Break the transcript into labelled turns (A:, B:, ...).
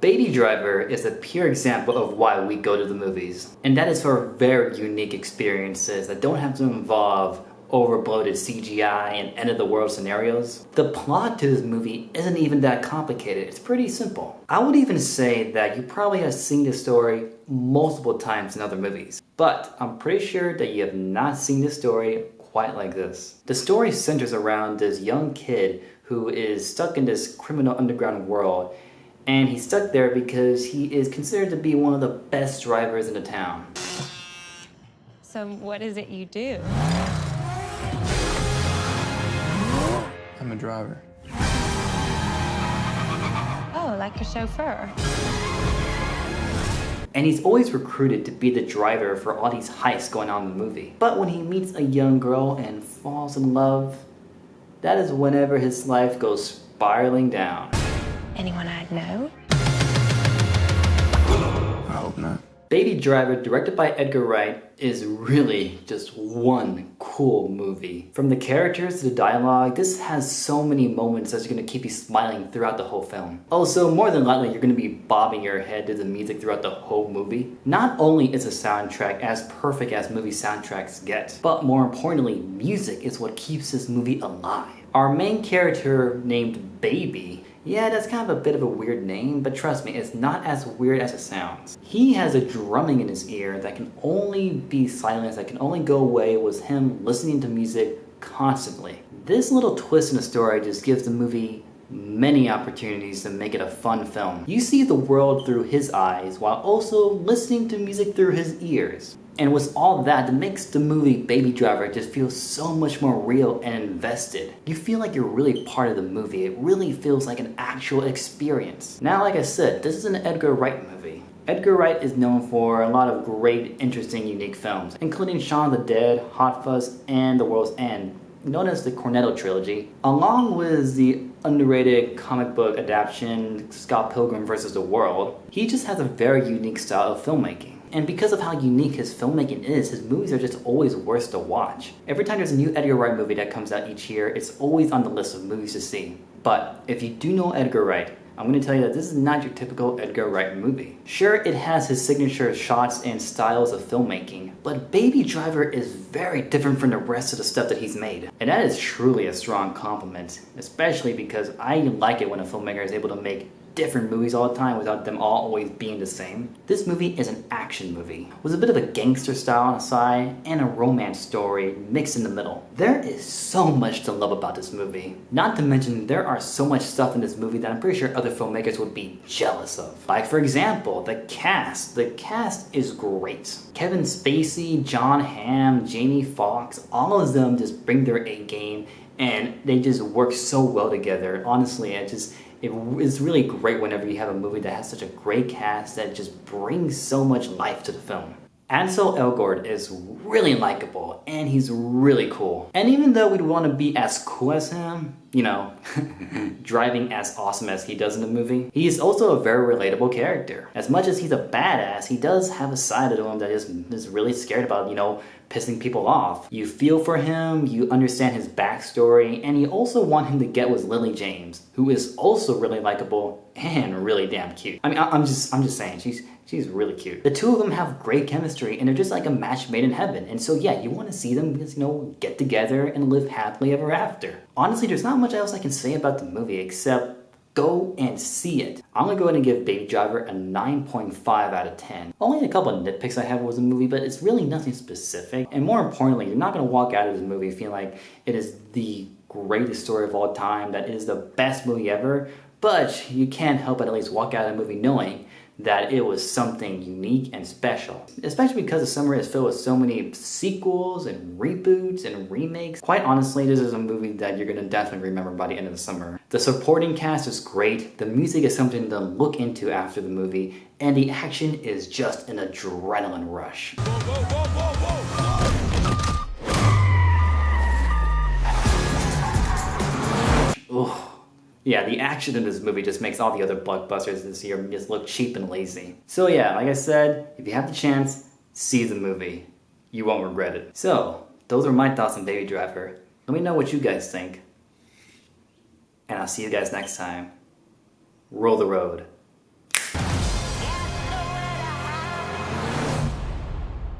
A: Baby Driver is a pure example of why we go to the movies. And that is for very unique experiences that don't have to involve over-bloated CGI and end-of-the-world scenarios. The plot to this movie isn't even that complicated, it's pretty simple. I would even say that you probably have seen this story multiple times in other movies. But I'm pretty sure that you have not seen this story quite like this. The story centers around this young kid who is stuck in this criminal underground world, and he's stuck there because he is considered to be one of the best drivers in the town.
B: So what is it you do?
C: I'm a driver.
B: Oh, like a chauffeur.
A: And he's always recruited to be the driver for all these heists going on in the movie. But when he meets a young girl and falls in love, that is whenever his life goes spiraling down.
B: Anyone I'd know?
C: I hope not.
A: Baby Driver, directed by Edgar Wright, is really just one cool movie. From the characters to the dialogue, this has so many moments that's gonna keep you smiling throughout the whole film. Also, more than likely, you're gonna be bobbing your head to the music throughout the whole movie. Not only is the soundtrack as perfect as movie soundtracks get, but more importantly, music is what keeps this movie alive. Our main character, named Baby, yeah, that's kind of a bit of a weird name, but trust me, it's not as weird as it sounds. He has a drumming in his ear that can only be silenced, that can only go away with him listening to music constantly. This little twist in the story just gives the movie many opportunities to make it a fun film. You see the world through his eyes while also listening to music through his ears. And with all that makes the movie Baby Driver just feel so much more real and invested. You feel like you're really part of the movie. It really feels like an actual experience. Now, like I said, this is an Edgar Wright movie. Edgar Wright is known for a lot of great, interesting, unique films, including Shaun of the Dead, Hot Fuzz, and The World's End, known as the Cornetto trilogy, along with the underrated comic book adaptation Scott Pilgrim vs. the World. He just has a very unique style of filmmaking. And because of how unique his filmmaking is, his movies are just always worth to watch. Every time there's a new Edgar Wright movie that comes out each year, it's always on the list of movies to see. But if you do know Edgar Wright, I'm going to tell you that this is not your typical Edgar Wright movie. Sure, it has his signature shots and styles of filmmaking, but Baby Driver is very different from the rest of the stuff that he's made. And that is truly a strong compliment, especially because I like it when a filmmaker is able to make different movies all the time without them all always being the same. This movie is an action movie with a bit of a gangster style on the side and a romance story mixed in the middle. There is so much to love about this movie. Not to mention there are so much stuff in this movie that I'm pretty sure other filmmakers would be jealous of. Like for example, the cast. The cast is great. Kevin Spacey, John Hamm, Jamie Foxx, all of them just bring their A game and they just work so well together. Honestly, it's really great whenever you have a movie that has such a great cast that just brings so much life to the film. Ansel Elgort is really likable and he's really cool. And even though we'd want to be as cool as him, you know, driving as awesome as he does in the movie, he is also a very relatable character. As much as he's a badass, he does have a side of him that is really scared about, you know, pissing people off. You feel for him, you understand his backstory, and you also want him to get with Lily James, who is also really likable and really damn cute. I mean, I'm just saying, she's really cute. The two of them have great chemistry, and they're just like a match made in heaven. And so yeah, you want to see them, you know, get together and live happily ever after. Honestly, there's not much else I can say about the movie except go and see it. I'm gonna go ahead and give Baby Driver a 9.5 out of 10. Only a couple of nitpicks I have with the movie, but it's really nothing specific. And more importantly, you're not gonna walk out of this movie feeling like it is the greatest story of all time, that it is the best movie ever, but you can't help but at least walk out of the movie knowing that it was something unique and special. Especially because the summer is filled with so many sequels and reboots and remakes. Quite honestly, this is a movie that you're gonna definitely remember by the end of the summer. The supporting cast is great, the music is something to look into after the movie, and the action is just an adrenaline rush.
D: Whoa, whoa, whoa, whoa, whoa.
A: Ooh. Yeah, the action in this movie just makes all the other blockbusters this year just look cheap and lazy. So yeah, like I said, if you have the chance, see the movie. You won't regret it. So, those are my thoughts on Baby Driver. Let me know what you guys think. And I'll see you guys next time. Roll the road.